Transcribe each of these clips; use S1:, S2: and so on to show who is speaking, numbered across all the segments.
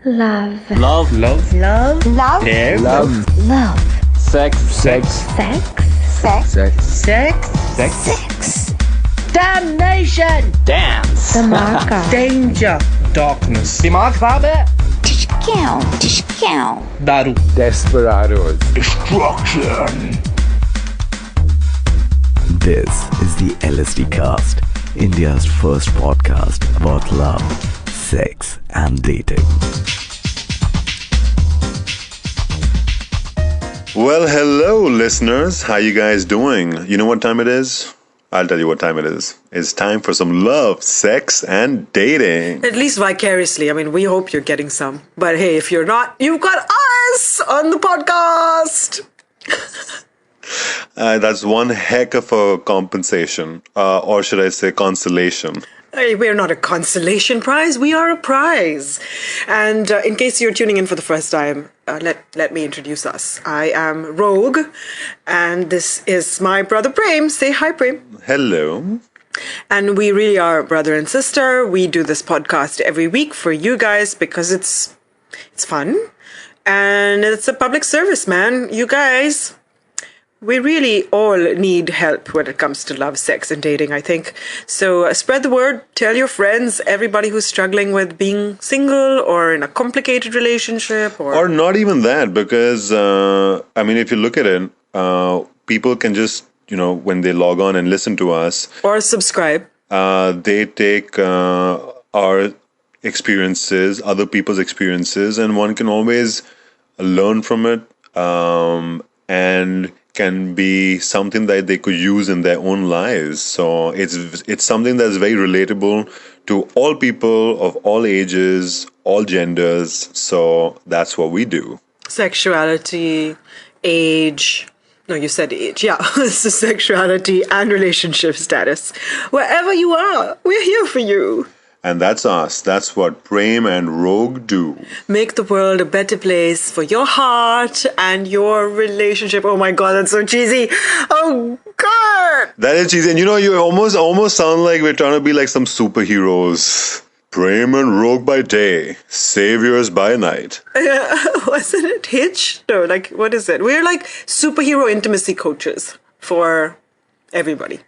S1: Love.
S2: Love.
S3: Love.
S1: Love.
S3: Love.
S2: Care.
S3: Love.
S1: Love.
S2: Sex.
S3: Sex.
S1: Sex.
S3: Sex.
S1: Sex.
S3: Sex.
S2: Sex.
S1: Sex.
S3: Damnation.
S2: Dance.
S1: The marker.
S3: Danger. Darkness.
S2: दिमाग साहब है.
S1: Discount.
S3: Daru.
S4: Desperados.
S3: Destruction.
S5: This is the LSDcast, India's first podcast about love, sex, and dating.
S6: Well, hello, listeners. How you guys doing? You know what time it is? I'll tell you what time it is. It's time for some love, sex, and dating.
S7: At least vicariously. I mean, we hope you're getting some. But hey, if you're not, you've got us on the podcast.
S6: That's one heck of a compensation, or should I say consolation.
S7: Hey, we're not a consolation prize. We are a prize. And in case you're tuning in for the first time, let me introduce us. I am Rogue, and this is my brother Prem. Say hi, Prem.
S6: Hello.
S7: And we really are brother and sister. We do this podcast every week for you guys because it's fun. And it's a public service, man. You guys, we really all need help when it comes to love, sex, and dating, I think. So spread the word, tell your friends, everybody who's struggling with being single or in a complicated relationship.
S6: Or not even that, because, if you look at it, people can just, when they log on and listen to us.
S7: Or subscribe.
S6: They take our experiences, other people's experiences, and one can always learn from it and can be something that they could use in their own lives. So it's something that's very relatable to all people of all ages, all genders. So that's what we do.
S7: Sexuality, age. No, you said age. Yeah, it's the sexuality and relationship status. Wherever you are, we're here for you.
S6: And that's us. That's what Prem and Rogue do.
S7: Make the world a better place for your heart and your relationship. Oh my God, that's so cheesy. Oh God.
S6: That is cheesy. And you almost sound like we're trying to be like some superheroes. Prem and Rogue by day, saviors by night.
S7: Wasn't it Hitch? No, what is it? We're like superhero intimacy coaches for everybody.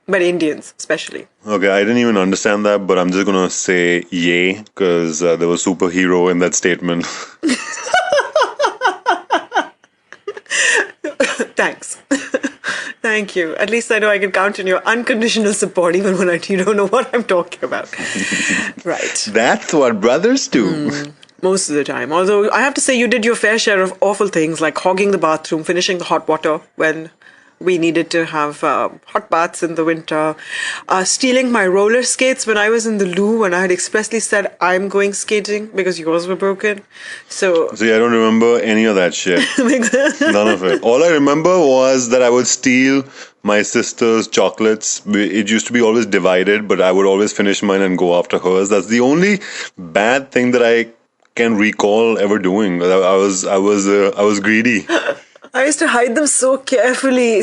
S7: But Indians, especially.
S6: Okay, I didn't even understand that, but I'm just going to say yay, because there was superhero in that statement.
S7: Thanks. Thank you. At least I know I can count on your unconditional support, even when you don't know what I'm talking about. Right.
S6: That's what brothers do.
S7: Most of the time. Although I have to say you did your fair share of awful things, like hogging the bathroom, finishing the hot water when we needed to have hot baths in the winter. Stealing my roller skates when I was in the loo, when I had expressly said I'm going skating because yours were broken. So
S6: See, I don't remember any of that shit. None of it. All I remember was that I would steal my sister's chocolates. It used to be always divided, but I would always finish mine and go after hers. That's the only bad thing that I can recall ever doing. I was greedy.
S7: I used to hide them so carefully,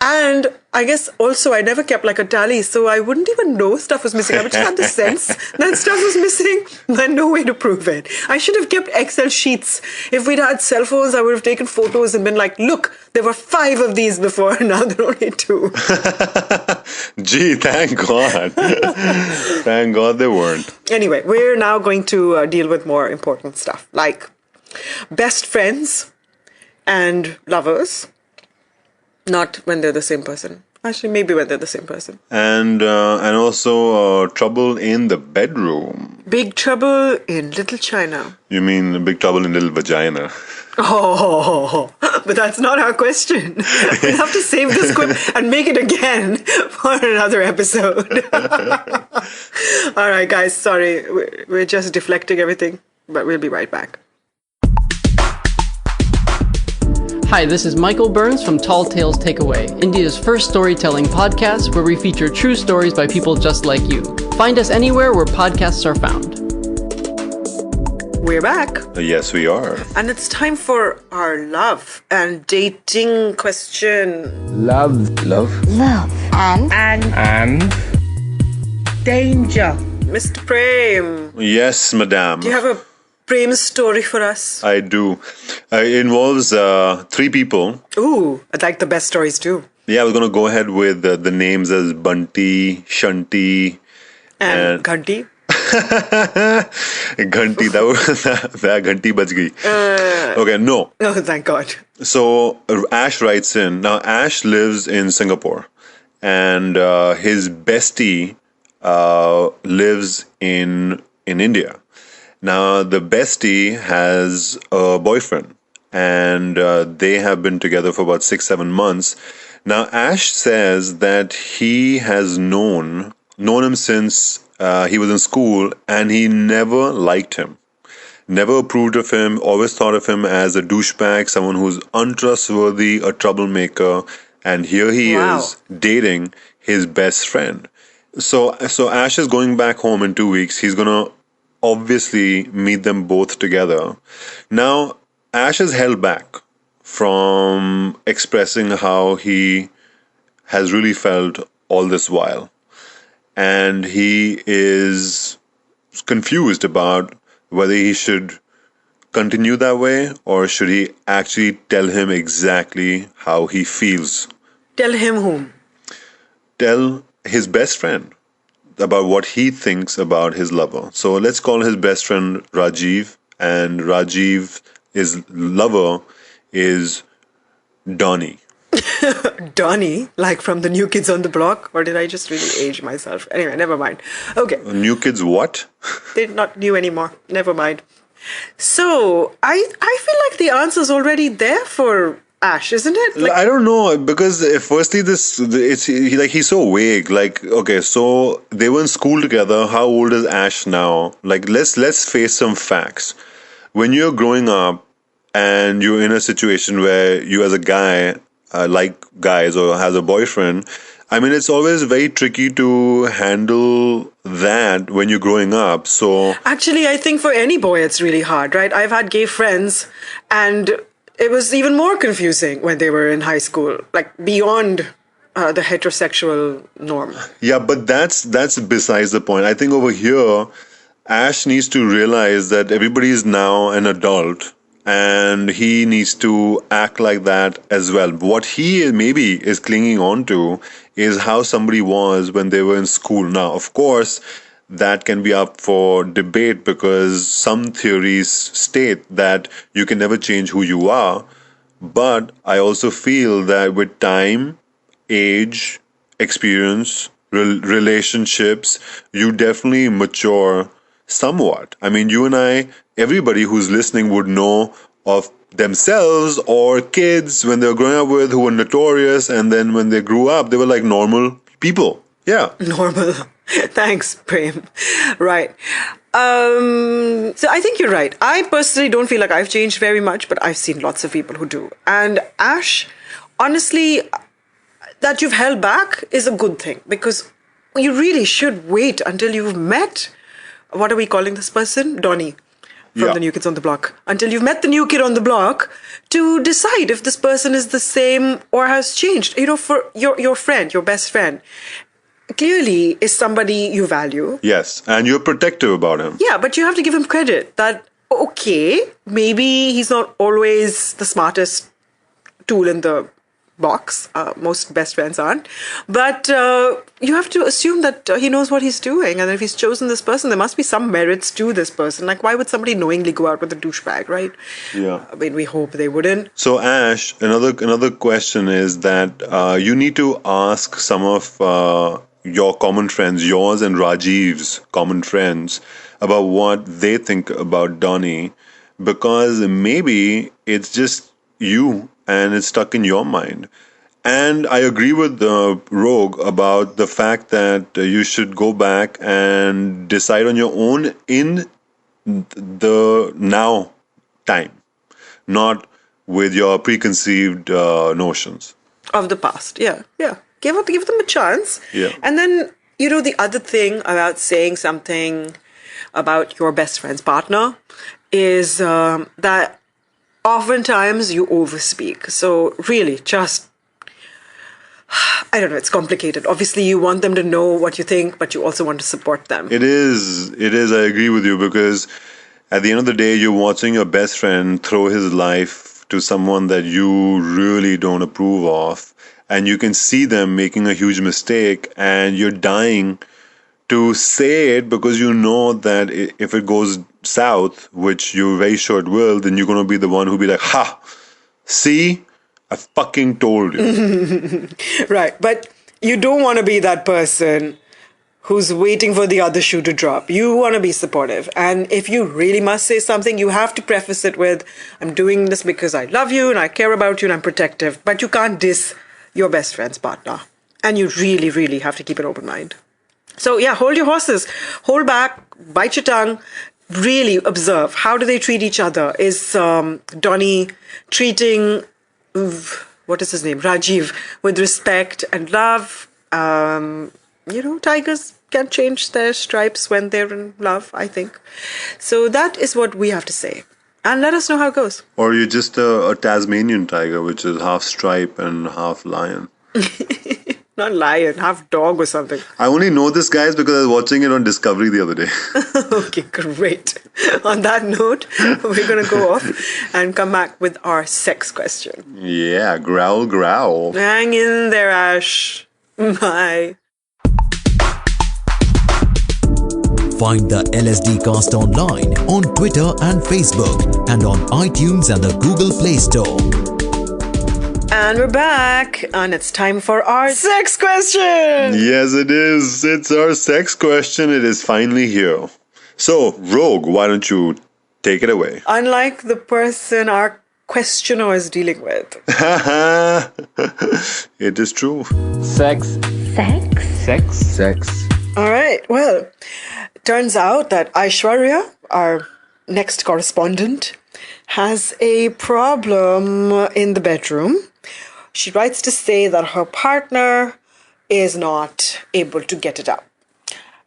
S7: and I guess also I never kept like a tally, so I wouldn't even know stuff was missing. I would just have the sense that stuff was missing, but no way to prove it. I should have kept Excel sheets. If we'd had cell phones, I would have taken photos and been like, look, there were 5 of these before, and now there are only 2.
S6: Gee, thank God. Thank God they weren't.
S7: Anyway, we're now going to deal with more important stuff, like best friends and lovers, not when they're the same person. Actually, maybe when they're the same person.
S6: And also trouble in the bedroom.
S7: Big trouble in Little China.
S6: You mean big trouble in little vagina?
S7: Oh, but that's not our question. We'll have to save this clip and make it again for another episode. All right, guys, sorry. We're just deflecting everything, but we'll be right back.
S8: Hi, this is Michael Burns from Tall Tales Takeaway, India's first storytelling podcast where we feature true stories by people just like you. Find us anywhere where podcasts are found.
S7: We're back.
S6: Yes, we are.
S7: And it's time for our love and dating question.
S4: Love.
S1: Love. And
S3: Danger.
S7: Mr. Prem,
S6: Yes, madam.
S7: Do you have a Prem story for us?
S6: I do. It involves 3 people.
S7: Ooh, I like the best stories too.
S6: Yeah, I was going to go ahead with the names as Bunty, Shanti,
S7: And Ghanti?
S6: Ghanti. That Ghanti bach gayi. Okay, no.
S7: Oh, thank God.
S6: So Ash writes in. Now, Ash lives in Singapore, and his bestie lives in India. Now, the bestie has a boyfriend, and they have been together for about 6-7 months. Now, Ash says that he has known him since he was in school, and he never liked him, never approved of him, always thought of him as a douchebag, someone who's untrustworthy, a troublemaker, and here he is dating his best friend. So Ash is going back home in 2 weeks. He's gonna obviously meet them both together. Now, Ash is held back from expressing how he has really felt all this while. And he is confused about whether he should continue that way or should he actually tell him exactly how he feels.
S7: Tell him whom?
S6: Tell his best friend about what he thinks about his lover. So let's call his best friend Rajiv, and Rajiv's lover is Donnie.
S7: Donnie, like from the New Kids on the Block? Or did I just really age myself? Anyway, never mind. Okay.
S6: New Kids what?
S7: They're not new anymore. Never mind. So, I feel like the answer's already there for Ash, isn't it? Like,
S6: I don't know, because firstly, he's so vague. Like, okay, so they were in school together. How old is Ash now? Like, let's face some facts. When you're growing up and you're in a situation where you as a guy like guys or has a boyfriend, I mean, it's always very tricky to handle that when you're growing up. So
S7: actually, I think for any boy, it's really hard, right? I've had gay friends, and it was even more confusing when they were in high school, like beyond the heterosexual norm.
S6: Yeah, but that's besides the point. I think over here, Ash needs to realize that everybody is now an adult, and he needs to act like that as well. What he maybe is clinging on to is how somebody was when they were in school. Now, of course, that can be up for debate because some theories state that you can never change who you are. But I also feel that with time, age, experience, relationships, you definitely mature somewhat. I mean, you and I, everybody who's listening would know of themselves or kids when they were growing up with who were notorious, and then when they grew up, they were like normal people. Yeah.
S7: Normal. Thanks, Prem. Right. So I think you're right. I personally don't feel like I've changed very much, but I've seen lots of people who do. And Ash, honestly, that you've held back is a good thing, because you really should wait until you've met, what are we calling this person? Donnie. From the New Kids on the Block. Until you've met the new kid on the block to decide if this person is the same or has changed. You know, for your friend, your best friend, clearly is somebody you value.
S6: Yes, and you're protective about him.
S7: Yeah, but you have to give him credit that, okay, maybe he's not always the smartest tool in the box. Most best friends aren't. But you have to assume that he knows what he's doing. And if he's chosen this person, there must be some merits to this person. Like, why would somebody knowingly go out with a douchebag, right?
S6: Yeah.
S7: I mean, we hope they wouldn't.
S6: So, Ash, another question is that you need to ask some of your common friends, yours and Rajiv's common friends, about what they think about Donnie, because maybe it's just you and it's stuck in your mind. And I agree with Rogue about the fact that you should go back and decide on your own in the now time, not with your preconceived notions.
S7: Of the past, yeah. Give them a chance.
S6: Yeah.
S7: And then, you know, the other thing about saying something about your best friend's partner is that oftentimes you overspeak. So really, just I don't know, it's complicated. Obviously, you want them to know what you think, but you also want to support them.
S6: It is. I agree with you, because at the end of the day, you're watching your best friend throw his life to someone that you really don't approve of, and you can see them making a huge mistake, and you're dying to say it because you know that if it goes south, which you're very sure it will, then you're going to be the one who'll be like, ha, see, I fucking told you.
S7: Right. But you don't want to be that person who's waiting for the other shoe to drop. You want to be supportive. And if you really must say something, you have to preface it with, I'm doing this because I love you and I care about you and I'm protective. But you can't diss your best friend's partner. And you really, really have to keep an open mind. So yeah, hold your horses. Hold back, bite your tongue. Really observe. How do they treat each other? Is Donnie treating, what is his name? Rajiv, with respect and love? Tigers can change their stripes when they're in love, I think. So that is what we have to say. And let us know how it goes.
S6: Or you're just a Tasmanian tiger, which is half stripe and half lion.
S7: Not lion, half dog or something.
S6: I only know this, guys, because I was watching it on Discovery the other day.
S7: Okay, great. On that note, we're going to go off and come back with our sex question.
S6: Yeah, growl, growl.
S7: Hang in there, Ash. Bye.
S1: Find the LSDcast online on Twitter and Facebook and on iTunes and the Google Play Store.
S7: And we're back, and it's time for our sex question!
S6: Yes, it is. It's our sex question. It is finally here. So, Rogue, why don't you take it away?
S7: Unlike the person our questioner is dealing with.
S6: It is true.
S2: Sex.
S3: Sex?
S2: Sex. Sex.
S7: All right, well, turns out that Aishwarya, our next correspondent, has a problem in the bedroom. She writes to say that her partner is not able to get it up.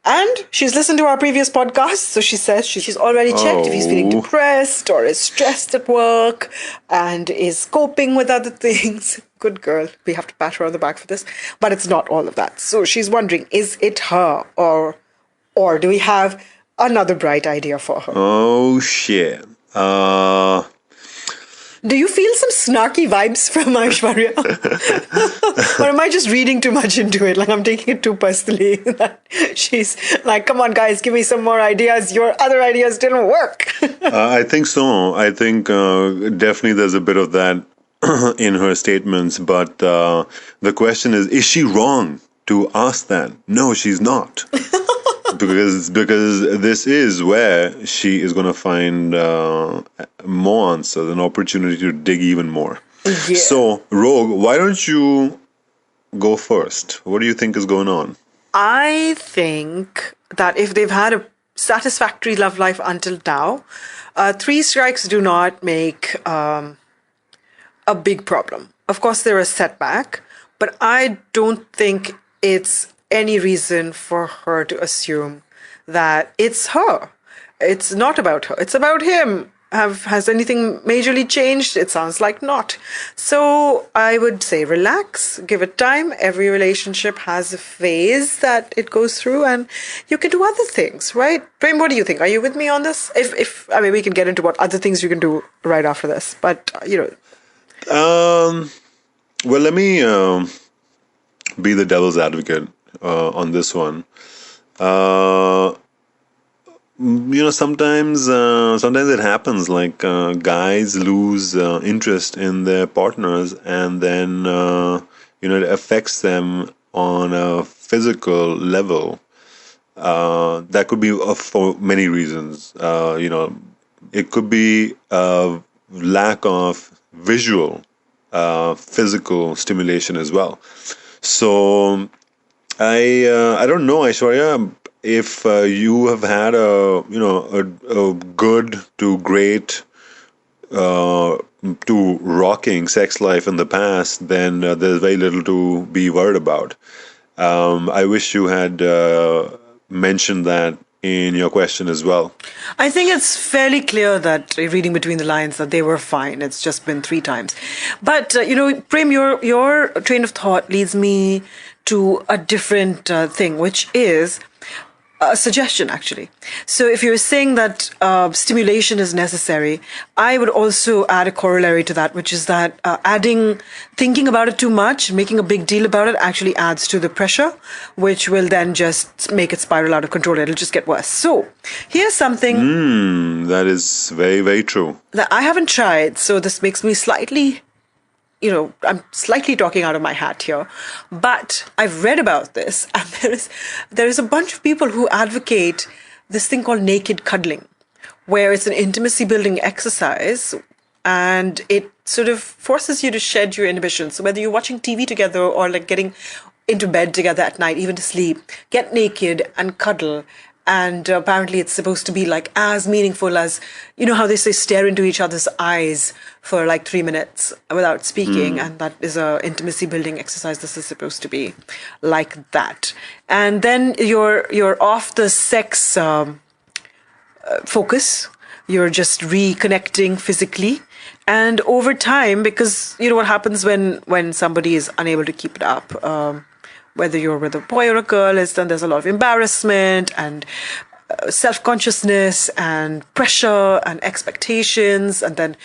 S7: And she's listened to our previous podcast, so she says she's already checked if he's feeling depressed or is stressed at work and is coping with other things. Good girl. We have to pat her on the back for this. But it's not all of that. So she's wondering, is it her or do we have another bright idea for her?
S6: Oh, shit.
S7: Do you feel some snarky vibes from Aishwarya? Or am I just reading too much into it? Like I'm taking it too personally. That she's like, come on guys, give me some more ideas. Your other ideas didn't work.
S6: I think so. I think definitely there's a bit of that in her statements. But the question is she wrong to ask that? No, she's not. Because this is where she is going to find more answers, an opportunity to dig even more. Yeah. So, Rogue, why don't you go first? What do you think is going on?
S7: I think that if they've had a satisfactory love life until now, 3 strikes do not make a big problem. Of course, they're a setback, but I don't think it's any reason for her to assume that it's her. It's not about her. It's about him. Has anything majorly changed? It sounds like not. So I would say relax, give it time. Every relationship has a phase that it goes through and you can do other things, right? Prem, what do you think? Are you with me on this? If I mean, we can get into what other things you can do right after this, but
S6: Well, let me be the devil's advocate on this one. Sometimes it happens, like guys lose interest in their partners, and then it affects them on a physical level. That could be for many reasons. It could be a lack of visual physical stimulation as well. So I don't know, Aishwarya, if you have had a good to great to rocking sex life in the past, then there's very little to be worried about. I wish you had mentioned that in your question as well.
S7: I think it's fairly clear that, reading between the lines, that they were fine. It's just been 3 times. But, Prem, your train of thought leads me to a different thing, which is a suggestion, actually. So if you're saying that stimulation is necessary, I would also add a corollary to that, which is that thinking about it too much, making a big deal about it, actually adds to the pressure, which will then just make it spiral out of control. It'll just get worse. So here's something
S6: That is very, very true.
S7: that I haven't tried, so this makes me slightly... I'm slightly talking out of my hat here, but I've read about this, and there is a bunch of people who advocate this thing called naked cuddling, where it's an intimacy building exercise, and it sort of forces you to shed your inhibitions. So whether you're watching TV together or like getting into bed together at night, even to sleep, get naked and cuddle. And apparently it's supposed to be like as meaningful as, how they say stare into each other's eyes for like 3 minutes without speaking. And that is a intimacy building exercise. This is supposed to be like that. And then you're off the sex focus. You're just reconnecting physically. And over time, because what happens when somebody is unable to keep it up, whether you're with a boy or a girl, then there's a lot of embarrassment and self-consciousness and pressure and expectations, and then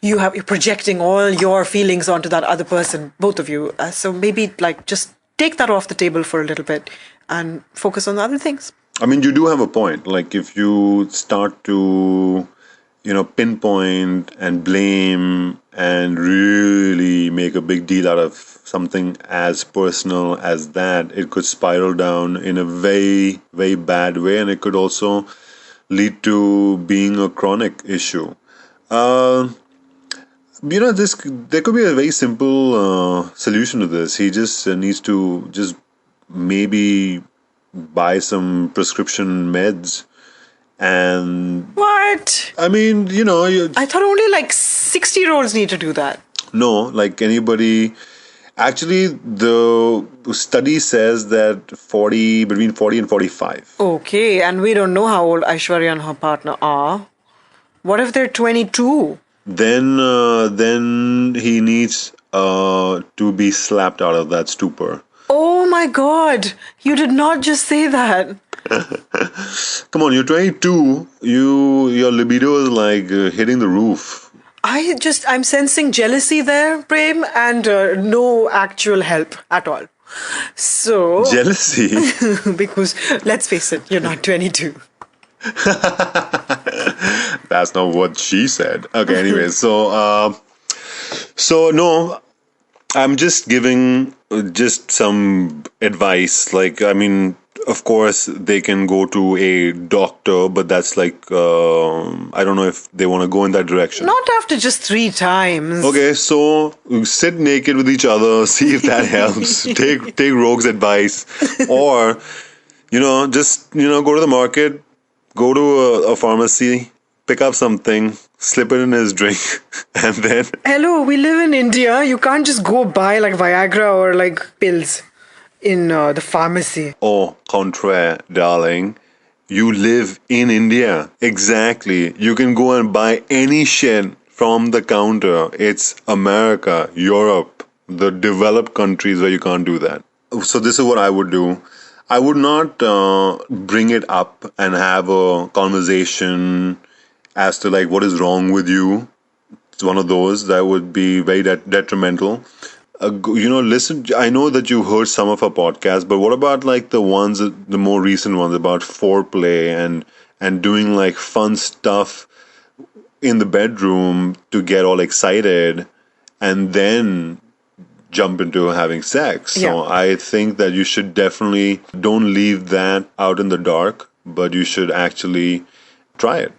S7: you're projecting all your feelings onto that other person, both of you. So maybe just take that off the table for a little bit and focus on the other things.
S6: I mean, you do have a point. Like if you start to, pinpoint and blame and really make a big deal out of something as personal as that, it could spiral down in a very, very bad way, and it could also lead to being a chronic issue. There could be a very simple solution to this. He just needs to just maybe buy some prescription meds. And
S7: what?
S6: I mean,
S7: I thought only 60-year-olds need to do that.
S6: No, like anybody. Actually, the study says that between 40 and 45.
S7: Okay, and we don't know how old Aishwarya and her partner are. What if they're 22?
S6: Then he needs to be slapped out of that stupor.
S7: Oh my God! You did not just say that.
S6: Come on, you're 22. Your libido is hitting the roof.
S7: I'm sensing jealousy there, Prem, and no actual help at all. So
S6: Jealousy?
S7: because let's face it, you're not 22.
S6: That's not what she said. Okay, anyway, so no, I'm just giving some advice. Of course, they can go to a doctor, but that's I don't know if they want to go in that direction.
S7: Not after just 3 times.
S6: Okay, so sit naked with each other, see if that helps. Take Rogue's advice. Or, just, go to the market, go to a pharmacy, pick up something, slip it in his drink, and then...
S7: Hello, we live in India. You can't just go buy Viagra or pills in the pharmacy.
S6: Au contraire, darling. You live in India. Exactly. You can go and buy any shit from the counter. It's America, Europe, the developed countries where you can't do that. So this is what I would do. I would not bring it up and have a conversation as to what is wrong with you. It's one of those that would be very detrimental. Listen, I know that you heard some of our podcasts, but what about the more recent ones about foreplay and doing fun stuff in the bedroom to get all excited and then jump into having sex.
S7: Yeah.
S6: So I think that you should definitely don't leave that out in the dark, but you should actually try it.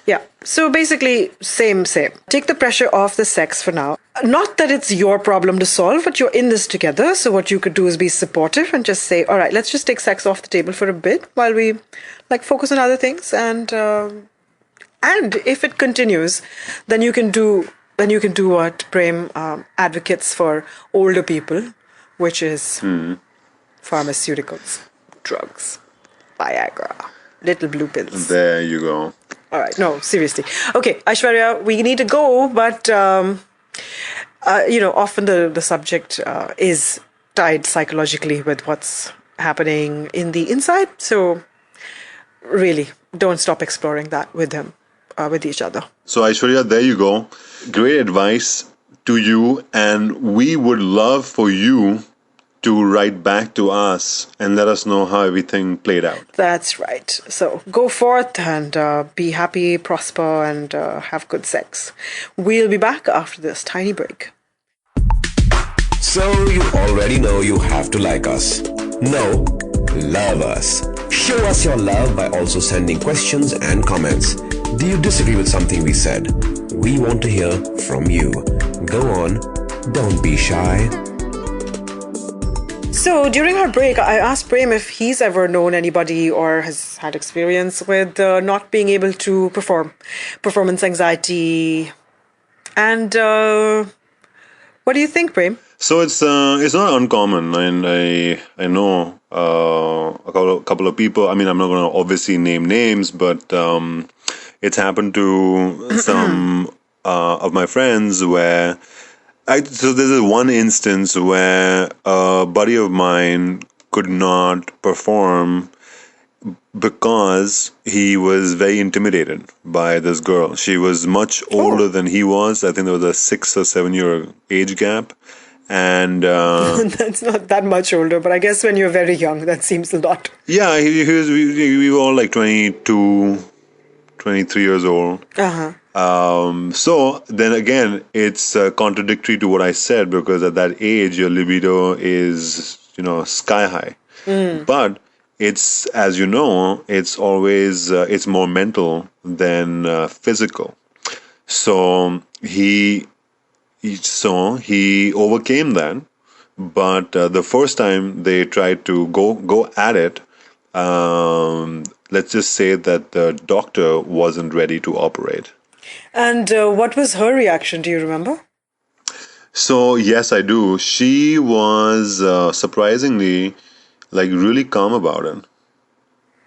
S7: Yeah. So basically, same. Take the pressure off the sex for now. Not that it's your problem to solve, but you're in this together. So what you could do is be supportive and just say, all right, let's just take sex off the table for a bit while we focus on other things. And if it continues, then you can do what Prem advocates for older people, which is pharmaceuticals, drugs, Viagra. Little blue pills.
S6: There you go.
S7: All right. No, seriously. Okay, Aishwarya, we need to go, but, often the subject is tied psychologically with what's happening in the inside. So really, don't stop exploring that with them, with each other.
S6: So Aishwarya, there you go. Great advice to you, and we would love for you to write back to us and let us know how everything played out.
S7: That's right. So go forth and be happy, prosper, and have good sex. We'll be back after this tiny break.
S4: So you already know you have to like us. No, love us. Show us your love by also sending questions and comments. Do you disagree with something we said? We want to hear from you. Go on, don't be shy.
S7: So during our break, I asked Prem if he's ever known anybody or has had experience with not being able to perform, performance anxiety. And what do you think, Prem?
S6: So it's not uncommon, and I know a couple of people. I mean, I'm not going to obviously name names, but it's happened to some of my friends where. So there's one instance where a buddy of mine could not perform because he was very intimidated by this girl. She was much older than he was. I think there was a 6 or 7 year age gap. And
S7: that's not that much older, but I guess when you're very young, that seems a lot.
S6: Yeah, we were all like 22, 23 years old.
S7: Uh-huh.
S6: So then again, it's contradictory to what I said, because at that age, your libido is, sky high. But it's, as you know, it's always, it's more mental than physical. So he overcame that. But the first time they tried to go at it, let's just say that the doctor wasn't ready to operate.
S7: And what was her reaction? Do you remember?
S6: So, yes, I do. She was surprisingly, really calm about it.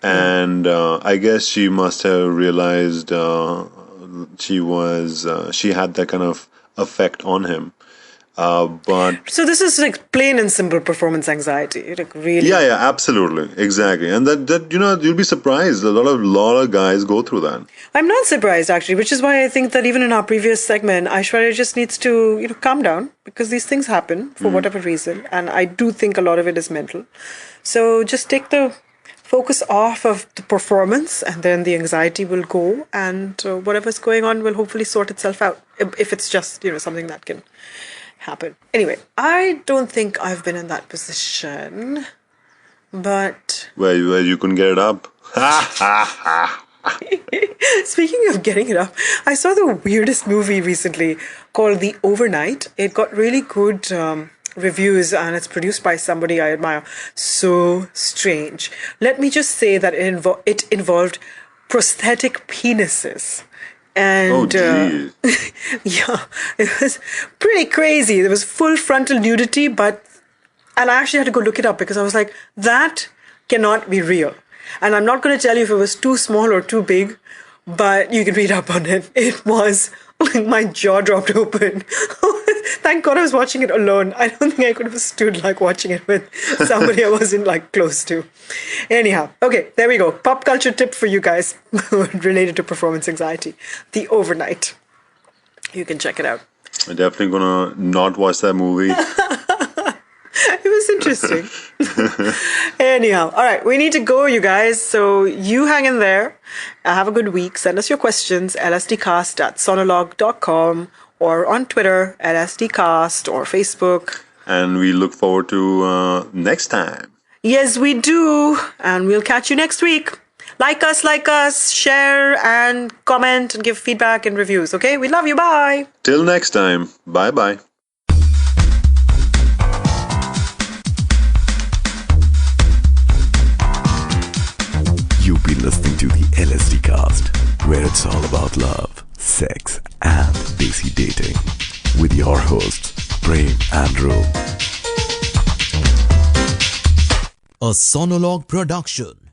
S6: And I guess she must have realized she had that kind of effect on him. But
S7: so this is like plain and simple performance anxiety, like really.
S6: Yeah, absolutely, exactly, and that you'll be surprised. A lot of guys go through that.
S7: I'm not surprised actually, which is why I think that even in our previous segment, Aishwarya just needs to calm down, because these things happen for whatever reason, and I do think a lot of it is mental. So just take the focus off of the performance, and then the anxiety will go, and whatever's going on will hopefully sort itself out. If it's just something that can happen. Anyway, I don't think I've been in that position, but
S6: where you couldn't get it up.
S7: Speaking of getting it up, I saw the weirdest movie recently called The Overnight. It got really good reviews, and it's produced by somebody I admire. So strange. Let me just say that it involved prosthetic penises. And yeah, it was pretty crazy. There was full frontal nudity, and I actually had to go look it up, because I was like, that cannot be real. And I'm not going to tell you if it was too small or too big, but you can read up on it. It was like my jaw dropped open. Thank God I was watching it alone. I don't think I could have stood watching it with somebody I wasn't close to. Anyhow, okay, there we go. Pop culture tip for you guys related to performance anxiety. The Overnight. You can check it out.
S6: I'm definitely gonna not watch that movie.
S7: It was interesting. Anyhow, all right, we need to go, you guys. So you hang in there. Have a good week. Send us your questions, lsdcast@sonolog.com, or on Twitter, LSDcast, or Facebook.
S6: And we look forward to next time.
S7: Yes, we do. And we'll catch you next week. Like us, share and comment and give feedback and reviews, okay? We love you. Bye.
S6: Till next time. Bye-bye.
S5: You've been listening to the LSDcast, where it's all about love, sex, and desi dating, with your hosts, Prem and Ro.
S1: A Sonolog production.